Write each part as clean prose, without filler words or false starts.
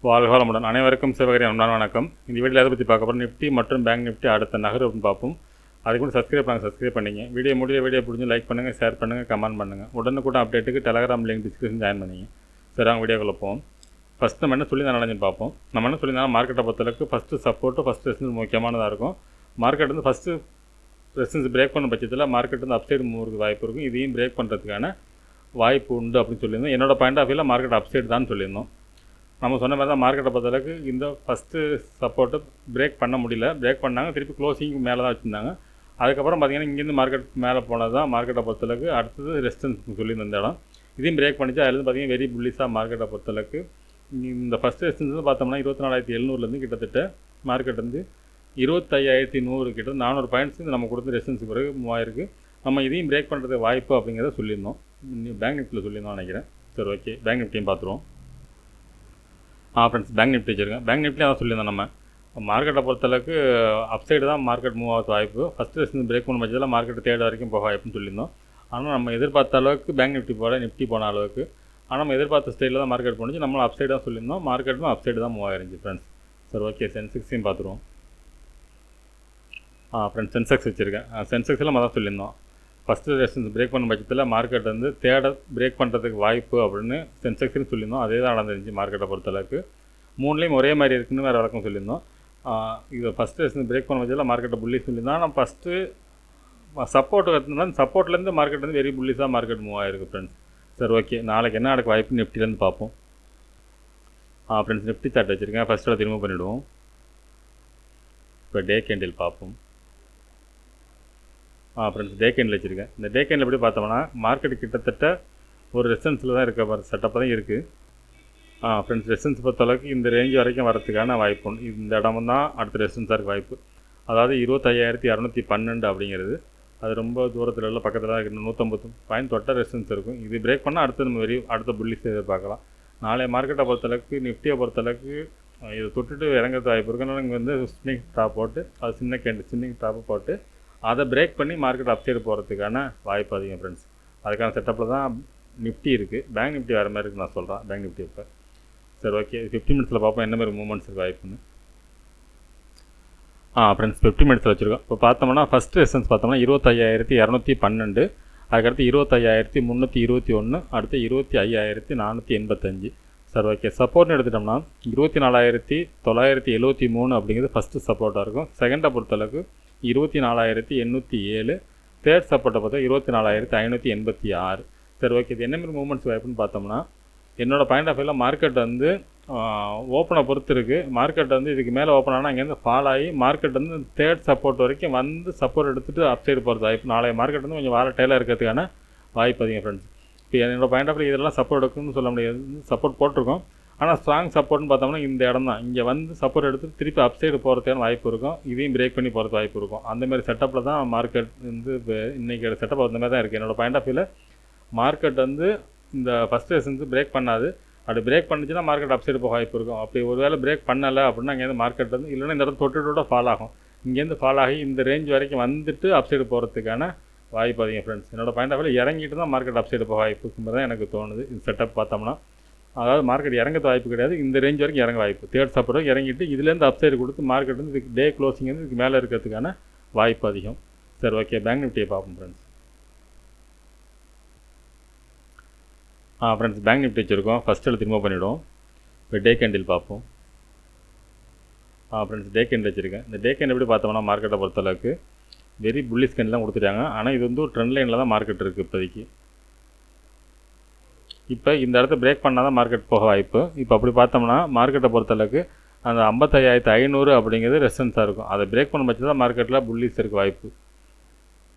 வாழ்க வளமுடன். அனைவருக்கும் சிவகரி அன்பான வணக்கம். இந்த வீடியோவில் எதை பற்றி பார்க்க போகிறோம், நிஃப்டி மற்றும் பேங்க் நிஃப்டி அடுத்த நகர் அப்படின்னு பார்ப்போம். அதுக்கு கூட சப்ஸ்கிரைப் பண்ணிங்க. வீடியோ பிடிச்சி லைக் பண்ணுங்கள், ஷேர் பண்ணுங்கள், கமெண்ட் பண்ணுங்கள். உடனுக்குடன் அப்டேட்டுக்கு டெலகிராம் லிங்க் டிஸ்கிரிப்ஷன் ஜாயின் பண்ணிங்க. சரி, அவங்க வீடியோக்குள்ளே போவோம். ஃபஸ்ட்டு நம்ம என்ன சொல்லி நடந்துன்னு பார்ப்போம். நம்ம என்ன சொல்லியிருந்தாலும் மார்க்கெட்டை பொறுத்தளவுக்கு ஃபஸ்ட்டு சப்போர்ட்டு ஃபஸ்ட்டு ரெசிஸ்டன்ஸ் முக்கியமானதாக இருக்கும். மார்க்கெட் வந்து ஃபஸ்ட்டு ரெசிஸ்டன்ஸ் பிரேக் பண்ண பட்சத்தில் மார்க்கெட் வந்து அப்சைடு மூவ்க்கு வாய்ப்பு இருக்கும். இதையும் பிரேக் பண்ணுறதுக்கான வாய்ப்பு உண்டு அப்படின்னு சொல்லியிருந்தோம். என்னோட பாயிண்ட் ஆஃப் வியூவில் மார்க்கெட் அப்சைடு தான் சொல்லியிருந்தோம். நம்ம சொன்ன மாதிரி தான் மார்க்கெட்டை பொறுத்தளவுக்கு இந்த ஃபஸ்ட்டு சப்போர்ட்டு பிரேக் பண்ண முடியல. பிரேக் பண்ணாங்க, திருப்பி க்ளோசிங் மேலே தான் வச்சுருந்தாங்க. அதுக்கப்புறம் பார்த்திங்கன்னா இங்கேருந்து மார்க்கெட் மேலே போனது தான் மார்க்கெட்டை பொறுத்தளவுக்கு அடுத்தது ரெசிஸ்டன்ஸ் சொல்லியிருந்த இந்த இடம். இதையும் பிரேக் பண்ணிச்சு. அதுலேருந்து பார்த்திங்கன்னா வெரி புல்லிஷாக மார்க்கெட்டை பொறுத்தளவுக்கு இந்த ஃபஸ்ட்டு ரெசிஸ்டன்ஸ் வந்து பார்த்தோம்னா 24,700 கிட்டத்தட்ட மார்க்கெட் வந்து 25,100 கிட்ட 400 பாயிண்ட்ஸ் நம்ம கொடுத்த ரெசிஸ்டன்ஸ் பிறகு மூவாயிருக்கு. நம்ம இதையும் பிரேக் பண்ணுறதுக்கு வாய்ப்பு அப்படிங்கிறத சொல்லியிருந்தோம். பேங்க் நிஃப்டியில் சொல்லியிருந்தோம் நினைக்கிறேன். சரி, ஓகே, பேங்க் நிஃப்டியும் பார்த்துருவோம். ஃப்ரெண்ட்ஸ், பேங்க் நிஃப்டி வச்சுருக்கேன். பேங்க் நிஃப்டியும் அதான் சொல்லியிருந்தோம். நம்ம மார்க்கெட்டை பொறுத்தளவுக்கு அப்சைடு தான் மார்க்கெட் மூவ் ஆகிறது வாய்ப்பு. ஃபஸ்ட்டு ரெசிஸ்டன்ஸ் பிரேக் பண்ண பட்சத்தில் மார்க்கெட் தேர்ட் வரைக்கும் போக வாய்ப்புன்னு சொல்லியிருந்தோம். ஆனால் நம்ம எதிர்பார்த்த அளவுக்கு பேங்க் நிஃப்டி போன அளவுக்கு, ஆனால் நம்ம எதிர்பார்த்த ஸ்டைலில் தான் மார்க்கெட் போணுச்சு. நம்மளும் அப்சைடு தான் சொல்லியிருந்தோம். மார்க்கெட்டும் அப்சைடு தான் மூவ் ஆயிருந்துச்சு ஃப்ரெண்ட்ஸ். சரி, ஓகே, சென்செக்ஸையும் பார்த்துருவோம். ஃப்ரெண்ட்ஸ், சென்செக்ஸ் வச்சுருக்கேன். சென்செக்ஸில் நம்ம தான் சொல்லியிருந்தோம். ஃபஸ்ட்டு ரெசிஸ்டன்ஸ் பிரேக் பண்ண பட்சத்தில் மார்க்கெட் வந்து தேர்ட் பிரேக் பண்ணுறதுக்கு வாய்ப்பு அப்படின்னு சென்செக்ஸ்னு சொல்லியிருந்தோம். அதே தான் நடந்துருந்துச்சு மார்க்கெட்டை பொறுத்தளவுக்கு. மூணுலேயும் ஒரே மாதிரி இருக்குன்னு வேறு வழக்கம் சொல்லியிருந்தோம். இது ஃபஸ்ட்டு ரெசிஸ்டன்ஸ் பிரேக் பண்ண பட்சத்தில் மார்க்கெட்டை புல்லிஷ் சொல்லியிருந்தோம். ஆனால் ஃபஸ்ட்டு சப்போர்ட் கற்றுனா சப்போர்ட்லேருந்து மார்க்கெட் வந்து வெரி புல்லிஷாக மார்க்கெட் மூவ் ஆகிருக்கு ஃப்ரெண்ட்ஸ். சரி, ஓகே, நாளைக்கு என்ன நடக்க வாய்ப்பு நிஃப்டிலேருந்து பார்ப்போம். ஃப்ரெண்ட்ஸ், நிஃப்டி சார்ட் வச்சுருக்கேன். ஃபஸ்ட்டில் திரும்ப பண்ணிவிடுவோம். இப்போ டே கேண்டில் பார்ப்போம். ஃப்ரெண்ட்ஸ், டே கேண்டில் வச்சுருக்கேன். இந்த டே கேண்டில் எப்படி பார்த்தோம்னா மார்க்கெட் கிட்டத்தட்ட ஒரு ரெசிஸ்டன்ஸில் தான் இருக்க செட்டப்பாக தான் இருக்குது. ஃப்ரெண்ட்ஸ், ரெசிஸ்டன்ஸ் பொறுத்தளவுக்கு இந்த ரேஞ்ச் வரைக்கும் வரதுக்கான வாய்ப்பு உண்டு. இந்த இடமும் தான் அடுத்த ரெசிஸ்டன்ஸாக இருக்க வாய்ப்பு. அதாவது 25,212 அப்படிங்கிறது. அது ரொம்ப தூரத்தில் உள்ள பக்கத்தில் தான் இருக்குது. 150 பாயிண்ட் தொட்ட ரெசிஸ்டன்ஸ் இருக்கும். இது பிரேக் பண்ணால் அடுத்து நம்ம அடுத்த புல்லிஸ் எதிர்பார்க்கலாம். நாளைய மார்க்கெட்டை பொறுத்தளவுக்கு நிஃப்டியை பொறுத்தளவுக்கு இதை தொட்டுட்டு இறங்கிறது வாய்ப்பு இருக்குது. அதனால் இங்கே வந்து ஸ்னிக் டாப் போட்டு அது சின்ன டாப்பு போட்டு அதை பிரேக் பண்ணி மார்க்கெட் அப்சைடு போகிறதுக்கான வாய்ப்பு அதிகம் ஃப்ரெண்ட்ஸ். அதுக்கான செட்டப்பில் தான் நிஃப்டி இருக்குது. பேங்க் நிஃப்டி வேறு மாதிரி இருக்குது நான் சொல்கிறேன். பேங்க் நிஃப்டி இப்போ சரி, ஓகே, 50 மினிட்ஸில் பார்ப்போம் என்ன மாதிரி மூவ்மெண்ட்ஸ் இருக்குது வாய்ப்புன்னு. ஃப்ரெண்ட்ஸ், 50 மினிட்ஸில் வச்சுருக்கோம். இப்போ பார்த்தோம்னா ஃபஸ்ட்டு ரெசிஸ்டன்ஸ் பார்த்தோம்னா 25,212, அதுக்கடுத்து 25,321, அடுத்து 25,485. சரி, ஓகே, சப்போர்ட்னு எடுத்துட்டோம்னா 24,973 அப்படிங்கிறது ஃபஸ்ட்டு சப்போர்ட்டாக இருக்கும். செகண்டை பொறுத்தளவுக்கு 24,807, தேர்ட் சப்போர்ட்டை பார்த்தா 24,586. சரி, ஓகே, இது என்ன மாதிரி மூவ்மெண்ட்ஸ் வாய்ப்புன்னு பார்த்தோம்னா என்னோடய பாயிண்ட் ஆஃப் வியூவில் மார்க்கெட் வந்து ஓப்பனை பொறுத்து இருக்குது. மார்க்கெட் வந்து இதுக்கு மேலே ஓப்பன் ஆனால் அங்கேருந்து ஃபால் ஆகி மார்க்கெட் வந்து தேர்ட் சப்போர்ட் வரைக்கும் வந்து சப்போர்ட் எடுத்துகிட்டு அப்சைடு போகிறது வாய்ப்பு. நாளைய மார்க்கெட் வந்து கொஞ்சம் வாலட்டைலாக இருக்கிறதுக்கான வாய்ப்பு அதிகம் ஃப்ரெண்ட்ஸ். இப்போ என்னோடய பாயிண்ட் ஆஃப் வியூ இதெல்லாம் சப்போர்ட் எடுக்குன்னு சொல்ல முடியாது. சப்போர்ட் போட்டிருக்கோம், ஆனால் ஸ்ட்ராங் சப்போர்ட்னு பார்த்தோம்னா இந்த இடம் தான். இங்கே வந்து சப்போர்ட் எடுத்துகிட்டு திருப்பி அப்சைடு போகிறதுக்கான வாய்ப்பு இருக்கும். இதையும் பிரேக் பண்ணி போகிறது வாய்ப்பு இருக்கும். அந்தமாதிரி செட்டப்பில் தான் மார்க்கெட் வந்து இன்றைக்கி செட்டப் அந்த மாதிரி தான் இருக்குது. என்னோடய பாயிண்ட் ஆஃப் வியூவில் மார்க்கெட் வந்து இந்த ஃபஸ்ட்டு ரெசிஸ்டன்ஸ் பிரேக் பண்ணாது. அப்படி பிரேக் பண்ணிச்சுன்னா மார்க்கெட் அப்சைடு போக வாய்ப்பு இருக்கும். அப்படி ஒரு வேளை பிரேக் பண்ணலை அப்படின்னா அங்கேருந்து மார்க்கெட் வந்து இல்லைன்னா இந்த இடம் தொட்டுட்டோட ஃபால் ஆகும். இங்கேருந்து ஃபால் ஆகி இந்த ரேஞ்ச் வரைக்கும் வந்துட்டு அப்சைடு போகிறதுக்கான வாய்ப்பு அதிகம் ஃப்ரெண்ட்ஸ். என்னோடய பாயிண்ட் ஆஃப் வியூவில் இறங்கிட்டு தான் மார்க்கெட் அப்சைடு போக வாய்ப்பு இருக்கும்போது தான் எனக்கு தோணுது. இந்த செட்டப் பார்த்தோம்னா அதாவது மார்க்கெட் இறங்கிறது வாய்ப்பு கிடையாது. இந்த ரேஞ்ச் வரைக்கும் இறங்க வாய்ப்பு. தேர்ட் சப்போர்ட் இறங்கிட்டு இதுலேருந்து அப்சைடு கொடுத்து மார்க்கெட் வந்து இதுக்கு டே க்ளோசிங் வந்து இதுக்கு மேலே இருக்கிறதுக்கான வாய்ப்பு அதிகம். சரி, ஓகே, பேங்க் நிஃப்டியை பார்ப்போம் ஃப்ரெண்ட்ஸ். ஃப்ரெண்ட்ஸ், பேங்க் நிஃப்டி வச்சுருக்கோம். ஃபஸ்ட்டில் திரும்ப பண்ணிவிடுவோம். இப்போ டே கேண்டில் பார்ப்போம். ஃப்ரெண்ட்ஸ், டே கேண்டில் வச்சுருக்கேன். இந்த டே கேண்டில் எப்படி பார்த்தோம்னா மார்க்கெட்டை பொறுத்தளவுக்கு வெரி புல்லிஷ் கேண்டில் தான் கொடுத்துட்டாங்க. ஆனால் இது வந்து ஒரு ட்ரெண்ட் லைனில் தான் மார்க்கெட் இருக்குது இப்போதைக்கு. இப்போ இந்த இடத்த பிரேக் பண்ணால் தான் மார்க்கெட் போக வாய்ப்பு. இப்போ அப்படி பார்த்தோம்னா மார்க்கெட்டை பொறுத்தளவுக்கு அந்த 55,500 அப்படிங்கிறது ரெசிஸ்டன்ஸாக இருக்கும். அதை பிரேக் பண்ண பட்சம் தான் மார்க்கெட்டில் புல்லிஷ் இருக்க வாய்ப்பு.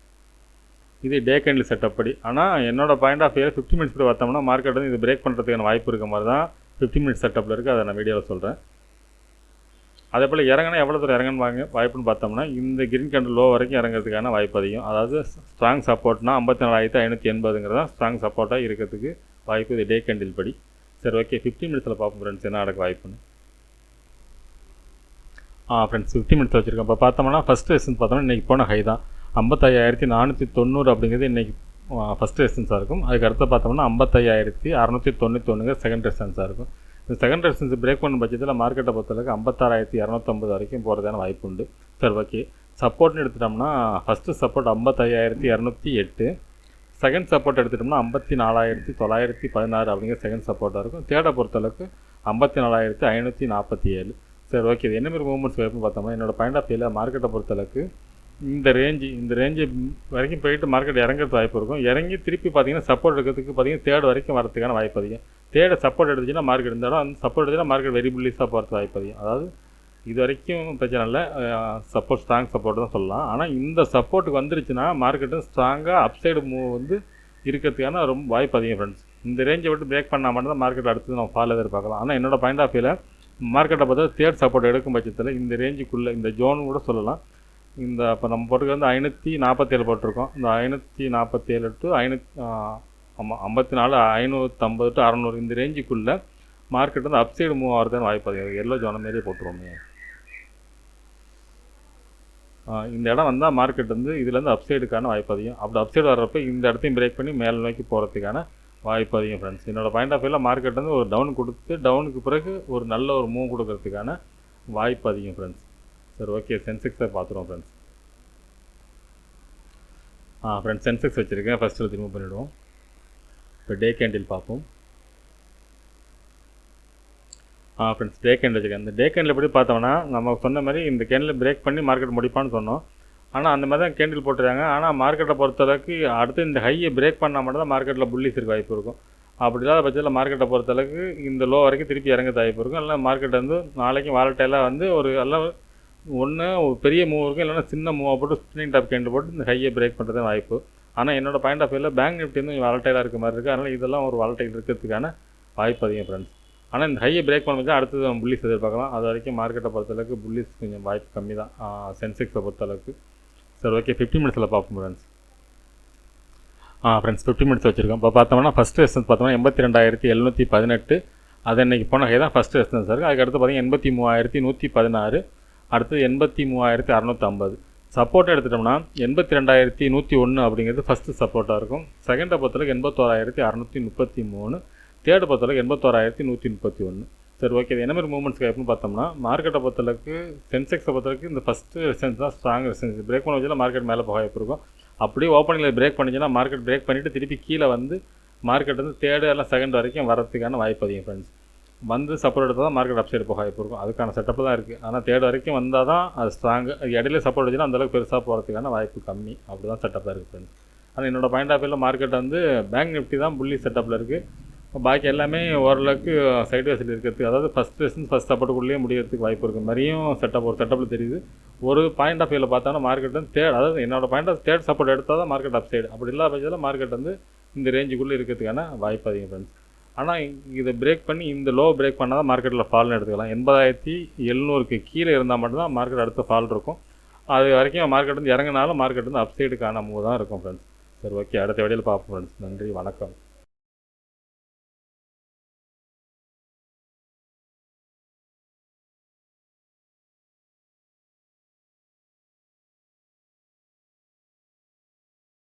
இது டே கேண்டில் செட்டப் படி. ஆனால் என்னோடய பாயிண்ட் ஆஃப் வியூவில் 50 மினிட்ஸ் படி பார்த்தோம்னா மார்க்கெட் வந்து இது பிரேக் பண்ணுறதுக்கான வாய்ப்பு இருக்க மாதிரி தான் 50 மினிட்ஸ் செட்டப்பில் இருக்குது. அதை நான் வீடியோவில் சொல்கிறேன். அதே போல் இறங்கினா எவ்வளோ தூரம் இறங்கன்னு வாய்ப்புன்னு பார்த்தோம்னா இந்த கிரீன் கேண்டில் லோ வரைக்கும் இறங்கிறதுக்கான வாய்ப்பு அதிகம். அதாவது ஸ்ட்ராங் சப்போர்ட்னா 54,580 தான் ஸ்ட்ராங் சப்போர்ட்டாக இருக்கிறதுக்கு வாய்ப்பு இது டே கேண்டில் படி. சரி ஓகே, 15 மினிட்ஸில் பார்ப்போம் ஃப்ரெண்ட்ஸ் என்ன நடக்க வாய்ப்புன்னு. ஃப்ரெண்ட்ஸ் 15 மினிட்ஸ் வச்சுருக்கோம். இப்போ பார்த்தோம்னா ஃபஸ்ட் ரெசிஸ்டன்ஸ் பார்த்தோம்னா இன்றைக்கி போன ஹை தான் 55,490 அப்படிங்கிறது இன்றைக்கி ஃபஸ்ட் ரெசிஸ்டன்ஸாக இருக்கும். அதுக்கு அடுத்து பார்த்தோம்னா 55,691 செகண்ட் ரெசிஸ்டன்ஸாக இருக்கும். இந்த செகண்ட் ரெசிஸ்டன்ஸ் பிரேக் பண்ணும் பட்சத்தில் மார்க்கெட்டை பொறுத்தளவுக்கு 56,250 வரைக்கும் போகிறதான வாய்ப்பு உண்டு. சரி ஓகே, சப்போர்ட்னு எடுத்துட்டோம்னா ஃபஸ்ட்டு சப்போர்ட் 55,208, செகண்ட் சப்போர்ட் எடுத்துட்டோம்னா 54,916 அப்படிங்கிற செகண்ட் சப்போர்ட்டாக இருக்கும். தேர்டை பொறுத்தளவுக்கு 54,547. சரி ஓகே, இது என்ன மாதிரி மூவ்மெண்ட்ஸ் வைப்புன்னு பார்த்தோம்னா என்னோட பாயிண்ட் ஆஃப் வியூவில் மார்க்கெட்டை பொறுத்தளவுக்கு இந்த ரேஞ்சு வரைக்கும் போயிட்டு மார்க்கெட் இறங்கிறது வாய்ப்பு இருக்கும். இறங்கி திருப்பி பார்த்தீங்கன்னா சப்போர்ட் எடுக்கிறதுக்கு பார்த்தீங்கன்னா தேர்ட் வரைக்கும் வரதுக்கான வாய்ப்பு அதிகம். தேர்டை சப்போர்ட் எடுத்துச்சுன்னா மார்க்கெட் இருந்தாலும் அந்த சப்போர்ட் எடுத்துச்சுன்னா மார்க்கெட் வெரி புல்லிஷாக போகிறது வாய்ப்பு அதிகம். அதாவது இது வரைக்கும் பிரச்சனை இல்லை, சப்போர்ட் ஸ்ட்ராங் சப்போர்ட் தான் சொல்லலாம். ஆனால் இந்த சப்போர்ட்டுக்கு வந்துருச்சுன்னா மார்க்கெட்டும் ஸ்ட்ராங்காக அப்சைடு மூவ் வந்து இருக்கிறதுக்கான ரொம்ப வாய்ப்பு அதிகம் ஃப்ரெண்ட்ஸ். இந்த ரேஞ்சை விட்டு பிரேக் பண்ணால் மட்டும்தான் மார்க்கெட் அடுத்து நம்ம ஃபால் எதிர்பார்க்கலாம். ஆனால் என்னோட பாயிண்ட் ஆஃப் வியூவில் மார்க்கெட்டை பார்த்தா தேர்ட் சப்போர்ட் எடுக்கும் பட்சத்தில் இந்த ரேஞ்சுக்குள்ளே இந்த ஜோன் கூட சொல்லலாம். இந்த இப்போ நம்ம போட்டுக்கு வந்து 547 போட்டிருக்கோம். இந்த 547 டு 54,550 டு 600 இந்த ரேஞ்சுக்குள்ளே மார்க்கெட் வந்து அப்சைடு மூவ் ஆகிறதுன்னு வாய்ப்பு அதிகம். எல்லோ ஜோன் மாரியே போட்டுருவோமே. இந்த இடம் வந்தால் மார்க்கெட் வந்து இதுலேருந்து அப்சைடுக்கான வாய்ப்பு அதிகம். அப்படி அப்சைடு வர்றப்போ இந்த இடத்தையும் பிரேக் பண்ணி மேலே நோக்கி போகிறதுக்கான வாய்ப்பு அதிகம் ஃப்ரெண்ட்ஸ். என்னோடய பாயிண்ட் ஆஃப் வியூவில் மார்க்கெட் வந்து ஒரு டவுன் கொடுத்து டவுனுக்கு பிறகு ஒரு நல்ல ஒரு மூவ் கொடுக்கறதுக்கான வாய்ப்பு அதிகம் ஃப்ரெண்ட்ஸ். சரி ஓகே, சென்செக்ஸை பார்த்துருவோம் ஃப்ரெண்ட்ஸ். ஃப்ரெண்ட்ஸ் சென்செக்ஸ் வச்சுருக்கேன், ஃபஸ்ட்டு ரிமூவ் பண்ணிவிடுவோம். இப்போ டே கேண்டில் பார்ப்போம். ஃப்ரெண்ட்ஸ் டே கேண்டில் வச்சுருக்கேன். இந்த டே கேண்டில் எப்படி பார்த்தோம்னா நம்ம சொன்ன மாதிரி இந்த கேண்டில் பிரேக் பண்ணி மார்க்கெட் முடிப்பான்னு சொன்னோம். ஆனால் அந்த மாதிரி தான் கேண்டில் போட்டுருக்காங்க. ஆனால் மார்க்கெட்டை பொறுத்தளவுக்கு அடுத்து இந்த ஹையை பிரேக் பண்ணால் மட்டும் தான் மார்க்கெட்டில் புல்லிஸ் இருக்க வாய்ப்பு இருக்கும். அப்படி இல்லாத பட்சத்தில் மார்க்கெட்டை பொறுத்தளவுக்கு இந்த லோ வரைக்கும் திருப்பி இறங்க வாய்ப்பு இருக்கும். இல்லை மார்க்கெட் வந்து நாளைக்கும் வாலட்டைலாக வந்து ஒரு எல்லாம் ஒன்று ஒரு பெரிய மூவ் இருக்கும், இல்லைனா சின்ன மூவாக போட்டு ஸ்பின்னிங் டாப் கேண்டில் போட்டு இந்த ஹையை பிரேக் பண்ணுறது வாய்ப்பு. ஆனால் என்னோட பாயிண்ட் ஆஃப் வியூவில் பேங்க் நிஃப்டி வந்து வாலட்டைலாக இருக்க மாதிரி இருக்குது. அதனால் இதெல்லாம் ஒரு வாலட்டைல் இருக்கிறதுக்கான வாய்ப்பு அதிகம் ஃப்ரெண்ட்ஸ். ஆனால் இந்த ஹையை பிரேக் பண்ணுறது அடுத்தது புல்லிஸ் எதிர்பார்க்கலாம். அது வரைக்கும் மார்க்கெட்டை பொறுத்தளவுக்கு புல்லிஸ் கொஞ்சம் வாய்ப்பு கம்மி தான் சென்செக்ஸை பொறுத்தளவுக்கு. சரி ஓகே, 15 மினிட்ஸில் பார்ப்போம் ஃப்ரெண்ட்ஸ். ஃப்ரெண்ட்ஸ் 15 மினிட்ஸ் வச்சுருக்கோம். இப்போ பார்த்தோம்னா ஃபஸ்ட்டு ரெசிஸ்டன்ஸ் பார்த்தோம்னா 82,718. அது இன்றைக்கி போன ஹை தான் ஃபஸ்ட்டு ரெசிஸ்டன்ஸ் இருக்குது. அதுக்கடுத்து பார்த்தீங்கன்னா 83,116, அடுத்தது 83,650. சப்போர்ட்டை எடுத்துட்டோம்னா 82,101 அப்படிங்கிறது ஃபஸ்ட்டு சப்போர்ட்டாக இருக்கும். செகண்டை பொறுத்தளவுக்கு 81,633, தேர்டு பொறுத்தளவுக்கு 81,131. சரி ஓகே, இது என்ன மாதிரி மூவ்மெண்ட்ஸ் எப்படின்னு பார்த்தோம்னா மார்க்கெட்டை பொறுத்தளவுக்கு சென்செக்ஸை பொறுத்தளவுக்கு இந்த ஃபஸ்ட்டு ரெசிஸ்டன்ஸ் தான் ஸ்ட்ராங் ரெசிஸ்டன்ஸ். பிரேக் பண்ண வச்சுன்னா மார்க்கெட் மேலே போக வாய்ப்பு இருக்கும். அப்படியே ஓப்பனிங்கில் பிரேக் பண்ணிச்சுன்னா மார்க்கெட் பிரேக் பண்ணிவிட்டு திருப்பி கீழே வந்து மார்க்கெட் வந்து தேர்டு எல்லாம் செகண்ட் வரைக்கும் வரதுக்கான வாய்ப்பு அதிகம் ஃப்ரெண்ட்ஸ். வந்து சப்போர்ட் எடுத்தால் தான் மார்க்கெட் அப்சைடு போக வாய்ப்பு இருக்கும். அதுக்கான செட்டப் தான் இருக்குது. ஆனால் தேர்டு வரைக்கும் வந்தால் தான் அது ஸ்ட்ராங்கு. அது இடையில சப்போர்ட் வச்சுன்னா அந்தளவுக்கு பெருசாக போகிறதுக்கான வாய்ப்பு கம்மி. அப்படி தான் செட்டப்பாக இருக்குது ஃப்ரெண்ட்ஸ். ஆனால் என்னோடய பாயிண்ட் ஆஃப் வியூவில் மார்க்கெட் வந்து பேங்க் நிஃப்டி தான் புள்ளி செட்டப்பில் இருக்குது. பாக்கி எல்லாமே ஓரளவுக்கு சைட்வேஸில் இருக்கிறதுக்கு, அதாவது ஃபஸ்ட் ரெசிஸ்டன்ஸ் ஃபஸ்ட் சப்போர்ட்டுக்குள்ளேயே முடிகிறதுக்கு வாய்ப்பு இருக்குது. மாதிரியும் ஒரு செட்டப்பில் தெரியுது. ஒரு பாயிண்ட் ஆஃப் வியூவில் பார்த்தோன்னா மார்க்கெட் வந்து அதாவது என்னோடய பாயிண்ட் ஆஃப் தேர்ட் சப்போர்ட் எடுத்தால் தான் மார்க்கெட் அப்சைடு. அப்படி இல்லாத பட்சத்தில் மார்க்கெட் வந்து இந்த ரேஞ்சுக்குள்ளே இருக்கிறதுக்கான வாய்ப்பு அதிகம் ஃப்ரெண்ட்ஸ். ஆனால் இதை பிரேக் பண்ணி இந்த லோ பிரேக் பண்ணால் தான் மார்க்கெட்டில் ஃபால்னு எடுத்துக்கலாம். 80,700க்கு கீழே இருந்தால் மட்டும்தான் மார்க்கெட் அடுத்த ஃபால் இருக்கும். அது வரைக்கும் மார்க்கெட் வந்து இறங்கினாலும் மார்க்கெட் வந்து அப்சைடுக்கான மூவ் தான் இருக்கும் ஃப்ரெண்ட்ஸ். சரி ஓகே, அடுத்த வீடியோவில் பார்ப்போம் ஃப்ரெண்ட்ஸ். நன்றி, வணக்கம்.